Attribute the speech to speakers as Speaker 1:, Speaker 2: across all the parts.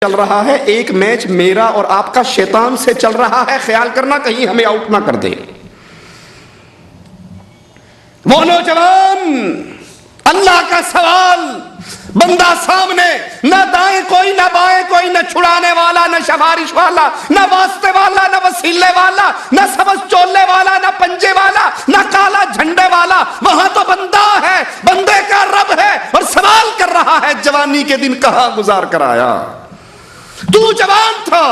Speaker 1: چل رہا ہے، ایک میچ میرا اور آپ کا شیطان سے چل رہا ہے، خیال کرنا کہیں ہمیں آؤٹ نہ کر دے۔ وہ نوجوان، اللہ کا سوال، بندہ سامنے، نہ دائیں کوئی نہ بائیں کوئی، نہ چھڑانے والا نہ سفارش والا، نہ واسطے والا نہ وسیلے والا، نہ سبز چولے والا نہ پنجے والا، نہ کالا جھنڈے والا، وہاں تو بندہ ہے، بندے کا رب ہے، اور سوال کر رہا ہے جوانی کے دن کہاں گزار کر آیا۔ تو جوان تھا،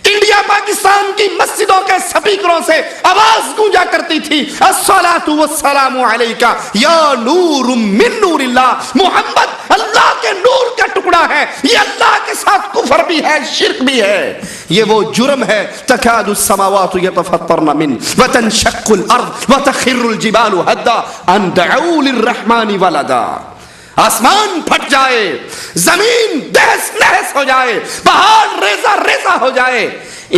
Speaker 1: انڈیا پاکستان کی مسجدوں کے سپیکروں سے آواز گونجا کرتی تھی، الصلاۃ والسلام علیکا یا نور من نور اللہ، محمد اللہ کے نور کا ٹکڑا ہے۔ یہ اللہ کے ساتھ کفر بھی ہے، شرک بھی ہے، یہ وہ جرم ہے۔ تکاد السماوات یتفطرن منہ وتنشق الارض وتخر الجبال هدا ان دعوا للرحمن ولدا۔ آسمان پھٹ جائے، زمین دہس نہس ہو جائے، پہاڑ ریزہ ریزہ ہو جائے،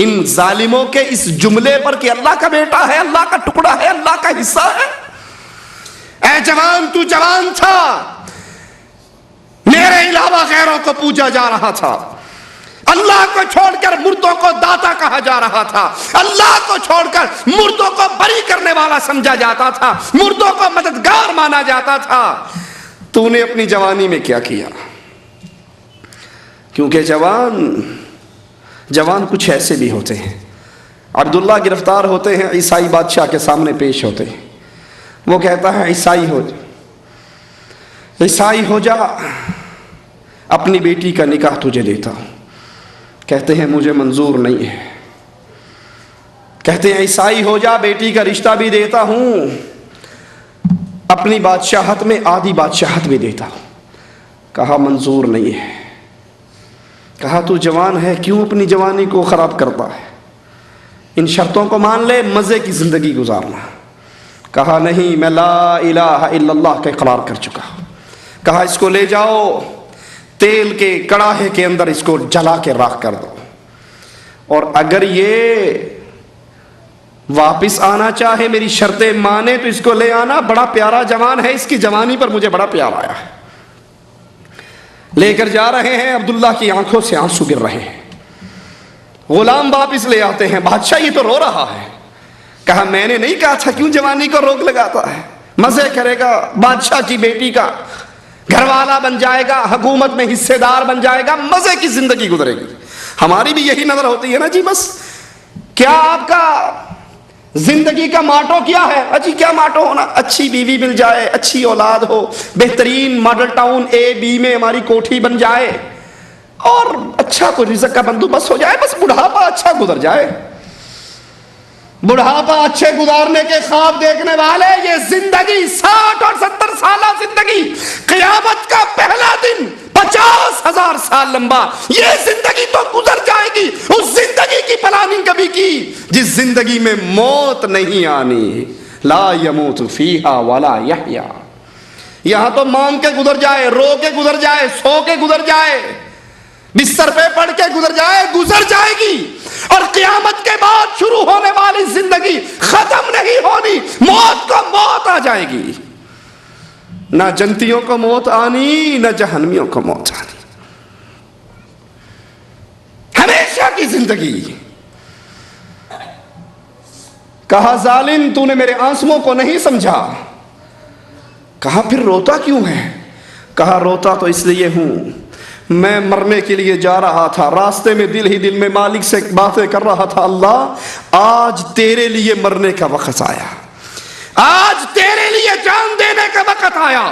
Speaker 1: ان ظالموں کے اس جملے پر کہ اللہ کا بیٹا ہے، اللہ کا ٹکڑا ہے، اللہ کا حصہ ہے۔ اے جوان، تو جوان تھا، میرے علاوہ غیروں کو پوجا جا رہا تھا، اللہ کو چھوڑ کر مردوں کو داتا کہا جا رہا تھا، اللہ کو چھوڑ کر مردوں کو بری کرنے والا سمجھا جاتا تھا، مردوں کو مددگار مانا جاتا تھا۔ تو نے اپنی جوانی میں کیا کیا؟ کیونکہ جوان کچھ ایسے بھی ہوتے ہیں۔ عبداللہ گرفتار ہوتے ہیں، عیسائی بادشاہ کے سامنے پیش ہوتے ہیں، وہ کہتا ہے عیسائی ہو جا، اپنی بیٹی کا نکاح تجھے دیتا ہوں۔ کہتے ہیں مجھے منظور نہیں ہے۔ کہتے ہیں عیسائی ہو جا، بیٹی کا رشتہ بھی دیتا ہوں، اپنی بادشاہت میں آدھی بادشاہت بھی دیتا ہوں۔ کہا منظور نہیں ہے۔ کہا تو جوان ہے، کیوں اپنی جوانی کو خراب کرتا ہے؟ ان شرطوں کو مان لے، مزے کی زندگی گزارنا۔ کہا نہیں، میں لا الہ الا اللہ کا اقرار کر چکا ہوں۔ کہا اس کو لے جاؤ، تیل کے کڑاہے کے اندر اس کو جلا کے راکھ کر دو، اور اگر یہ واپس آنا چاہے، میری شرطیں مانے، تو اس کو لے آنا، بڑا پیارا جوان ہے، اس کی جوانی پر مجھے بڑا پیار آیا ہے۔ لے کر جا رہے ہیں، عبداللہ کی آنکھوں سے آنسو گر رہے ہیں۔ غلام واپس لے آتے ہیں، بادشاہ یہ تو رو رہا ہے۔ کہا میں نے نہیں کہا تھا، کیوں جوانی کو روک لگاتا ہے؟ مزے کرے گا، بادشاہ کی بیٹی کا گھر والا بن جائے گا، حکومت میں حصے دار بن جائے گا، مزے کی زندگی گزرے گی۔ ہماری بھی یہی نظر ہوتی ہے نا جی، بس کیا آپ کا زندگی کا ماٹو کیا ہے؟ اجی کیا ماٹو ہونا؟ اچھی بیوی مل جائے، اچھی اولاد ہو، بہترین ماڈل ٹاؤن اے بی میں ہماری کوٹھی بن جائے، اور اچھا کوئی رزق کا بندوبست ہو جائے، بس بڑھاپا اچھا گزر جائے۔ بڑھاپا اچھے گزارنے کے خواب دیکھنے والے، یہ زندگی 60 اور 70 سالہ زندگی، قیامت کا پہلا دن 50,000 سال لمبا، یہ زندگی تو گزر جائے گی۔ اس زندگی کی پلاننگ کبھی کی جس زندگی میں موت نہیں آنی، لا یموت فیہا ولا یحیا۔ یہاں تو مانگ کے گزر جائے، رو کے گزر جائے، سو کے گزر جائے، بستر پہ پڑھ کے گزر جائے، گزر جائے گی۔ اور قیامت کے بعد شروع ہونے والی زندگی ختم نہیں ہونی، موت کو موت آ جائے گی۔ نہ جنتیوں کو موت آنی، نہ جہنمیوں کو موت آنی، ہمیشہ کی زندگی۔ کہا ظالم، تو نے میرے آنسوؤں کو نہیں سمجھا۔ کہا پھر روتا کیوں ہے؟ کہا روتا تو اس لیے ہوں، میں مرنے کے لیے جا رہا تھا، راستے میں دل ہی دل میں مالک سے باتیں کر رہا تھا، اللہ آج تیرے لیے مرنے کا وقت آیا، آج تیرے لیے جان دینے کا وقت آیا۔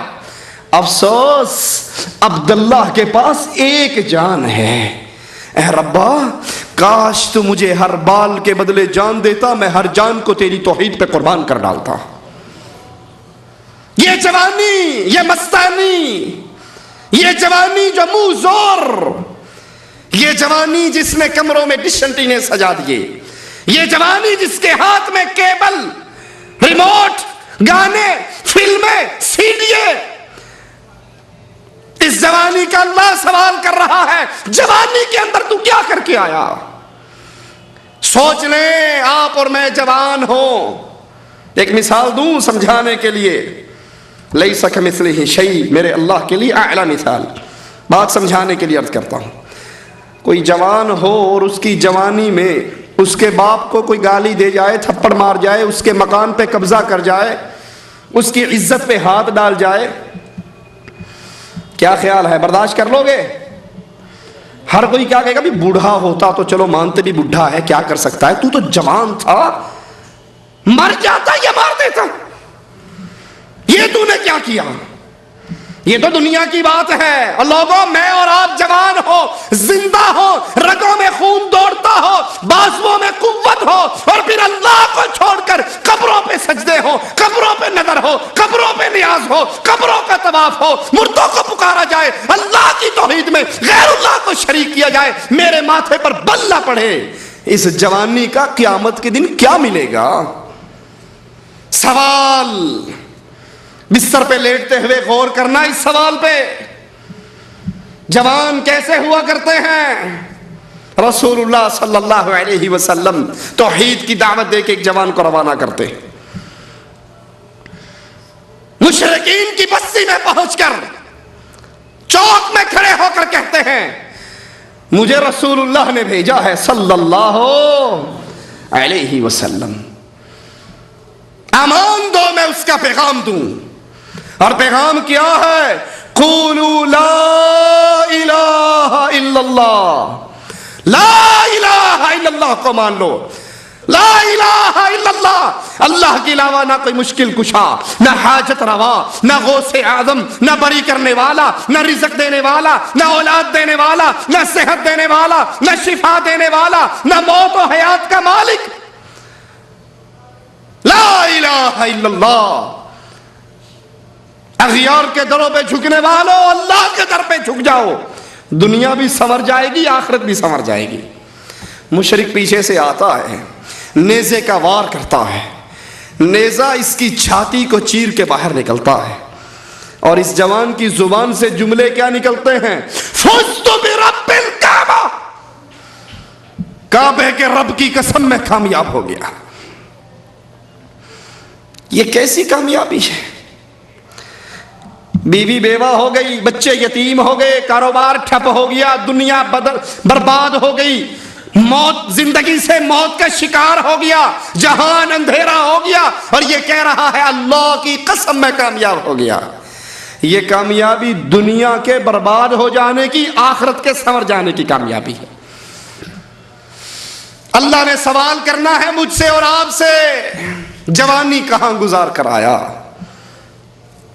Speaker 1: افسوس عبداللہ کے پاس ایک جان ہے۔ اے ربا، کاش تو مجھے ہر بال کے بدلے جان دیتا، میں ہر جان کو تیری توحید پہ قربان کر ڈالتا۔ یہ جوانی، یہ مستانی، یہ جوانی جو منہ زور، یہ جوانی جس نے کمروں میں ڈش انٹینے سجا دیے، یہ جوانی جس کے ہاتھ میں کیبل، ریموٹ، گانے، فلمیں، سیڈیے، اس جوانی کا اللہ سوال کر رہا ہے، جوانی کے اندر تو کیا کر کے آیا؟ سوچ لیں، آپ اور میں جوان ہوں۔ ایک مثال دوں سمجھانے کے لیے، لیس کمثلہ شیء، میرے اللہ کے لیے اعلیٰ مثال، بات سمجھانے کے لیے عرض کرتا ہوں۔ کوئی جوان ہو اور اس کی جوانی میں اس کے باپ کو کوئی گالی دے جائے، تھپڑ مار جائے، اس کے مکان پہ قبضہ کر جائے، اس کی عزت پہ ہاتھ ڈال جائے، کیا خیال ہے؟ برداشت کر لو گے؟ ہر کوئی کیا کہے گا؟ بھی بوڑھا ہوتا تو چلو مانتے، بھی بوڑھا ہے کیا کر سکتا ہے، تو جوان تھا، مر جاتا یا مار دیتا، یہ تو نے کیا کیا؟ یہ تو دنیا کی بات ہے۔ اور لوگوں، میں اور آپ جوان ہو، زندہ ہو، رگوں میں خون دوڑتا ہو، بازوؤں میں قوت ہو، اور پھر اللہ کو چھوڑ کر قبروں پہ سجدے ہو، قبروں پہ نظر ہو، قبروں پہ نیاز ہو، قبروں کا طواف ہو، مردوں کو پکارا جائے، اللہ کی توحید میں غیر اللہ کو شریک کیا جائے، میرے ماتھے پر بل نہ پڑے، اس جوانی کا قیامت کے دن کیا ملے گا؟ سوال بستر پہ لیٹتے ہوئے غور کرنا اس سوال پہ، جوان کیسے ہوا کرتے ہیں؟ رسول اللہ صلی اللہ علیہ وسلم توحید کی دعوت دے کے ایک جوان کو روانہ کرتے، مشرکین کی بستی میں پہنچ کر چوک میں کھڑے ہو کر کہتے ہیں مجھے رسول اللہ نے بھیجا ہے صلی اللہ علیہ وسلم، امان دو میں اس کا پیغام دوں، اور پیغام کیا ہے؟ قولوا لا الہ الا اللہ، لا الہ الا اللہ کو مان لو، لا الہ الا اللہ، اللہ کے علاوہ نہ کوئی مشکل کشا، نہ حاجت روا، نہ غوث اعظم، نہ بری کرنے والا، نہ رزق دینے والا، نہ اولاد دینے والا، نہ صحت دینے والا، نہ شفا دینے والا، نہ موت و حیات کا مالک، لا الہ الا اللہ۔ اغیار کے دروں پہ جھکنے والوں، اللہ کے در پہ جھک جاؤ، دنیا بھی سنور جائے گی، آخرت بھی سنور جائے گی۔ مشرک پیچھے سے آتا ہے، نیزے کا وار کرتا ہے، نیزہ اس کی چھاتی کو چیر کے باہر نکلتا ہے، اور اس جوان کی زبان سے جملے کیا نکلتے ہیں؟ فزت برب الکعبہ، کعبے کے رب کی قسم میں کامیاب ہو گیا۔ یہ کیسی کامیابی ہے؟ بیوی بیوہ ہو گئی، بچے یتیم ہو گئے، کاروبار ٹھپ ہو گیا، دنیا برباد ہو گئی، موت، زندگی سے موت کا شکار ہو گیا، جہان اندھیرا ہو گیا، اور یہ کہہ رہا ہے اللہ کی قسم میں کامیاب ہو گیا۔ یہ کامیابی دنیا کے برباد ہو جانے کی، آخرت کے سنور جانے کی کامیابی ہے۔ اللہ نے سوال کرنا ہے مجھ سے اور آپ سے، جوانی کہاں گزار کر آیا؟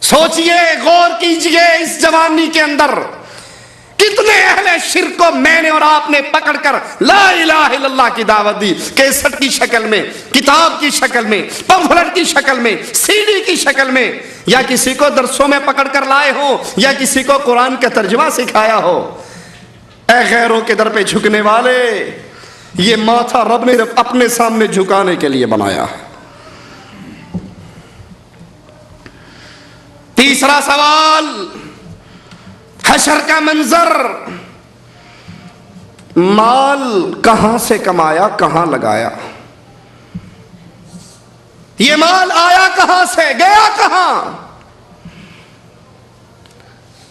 Speaker 1: سوچئے، غور کیجئے، اس جوانی کے اندر کتنے اہل شرک کو میں نے اور آپ نے پکڑ کر لا الہ الا اللہ کی دعوت دی، کیسٹ کی شکل میں، کتاب کی شکل میں، پمفلٹ کی شکل میں، سی ڈی کی شکل میں، یا کسی کو درسوں میں پکڑ کر لائے ہو، یا کسی کو قرآن کا ترجمہ سکھایا ہو۔ اے غیروں کے در پہ جھکنے والے، یہ ماتھا رب نے اپنے سامنے جھکانے کے لیے بنایا ہے۔ تیسرا سوال، حشر کا منظر، مال کہاں سے کمایا، کہاں لگایا؟ یہ مال آیا کہاں سے، گیا کہاں؟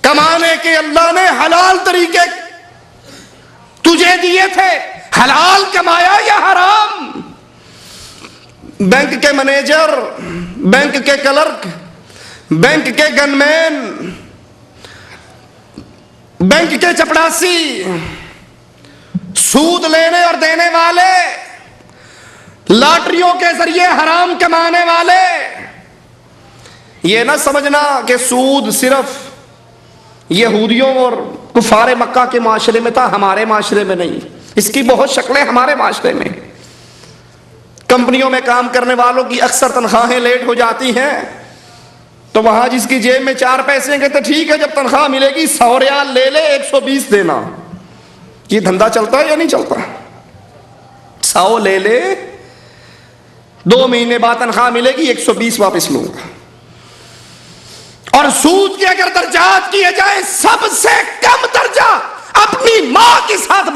Speaker 1: کمانے کے اللہ نے حلال طریقے تجھے دیے تھے، حلال کمایا یا حرام؟ بینک کے مینیجر، بینک کے کلرک، بینک کے گن مین، بینک کے چپڑاسی، سود لینے اور دینے والے، لاٹریوں کے ذریعے حرام کمانے والے، یہ نہ سمجھنا کہ سود صرف یہودیوں اور کفار مکہ کے معاشرے میں تھا، ہمارے معاشرے میں نہیں۔ اس کی بہت شکلیں ہمارے معاشرے میں۔ کمپنیوں میں کام کرنے والوں کی اکثر تنخواہیں لیٹ ہو جاتی ہیں، تو وہاں جس کی جیب میں 4 پیسے کہتے ٹھیک ہے، جب تنخواہ ملے گی 100 ریال لے لے، 120 دینا۔ یہ دھندا چلتا ہے یا نہیں چلتا؟ 100 لے لے، 2 مہینے بعد تنخواہ ملے گی، 120 واپس لوں گا۔ اور سود کے اگر درجات کیے جائے، سب سے کم درجہ اپنی ماں کے ساتھ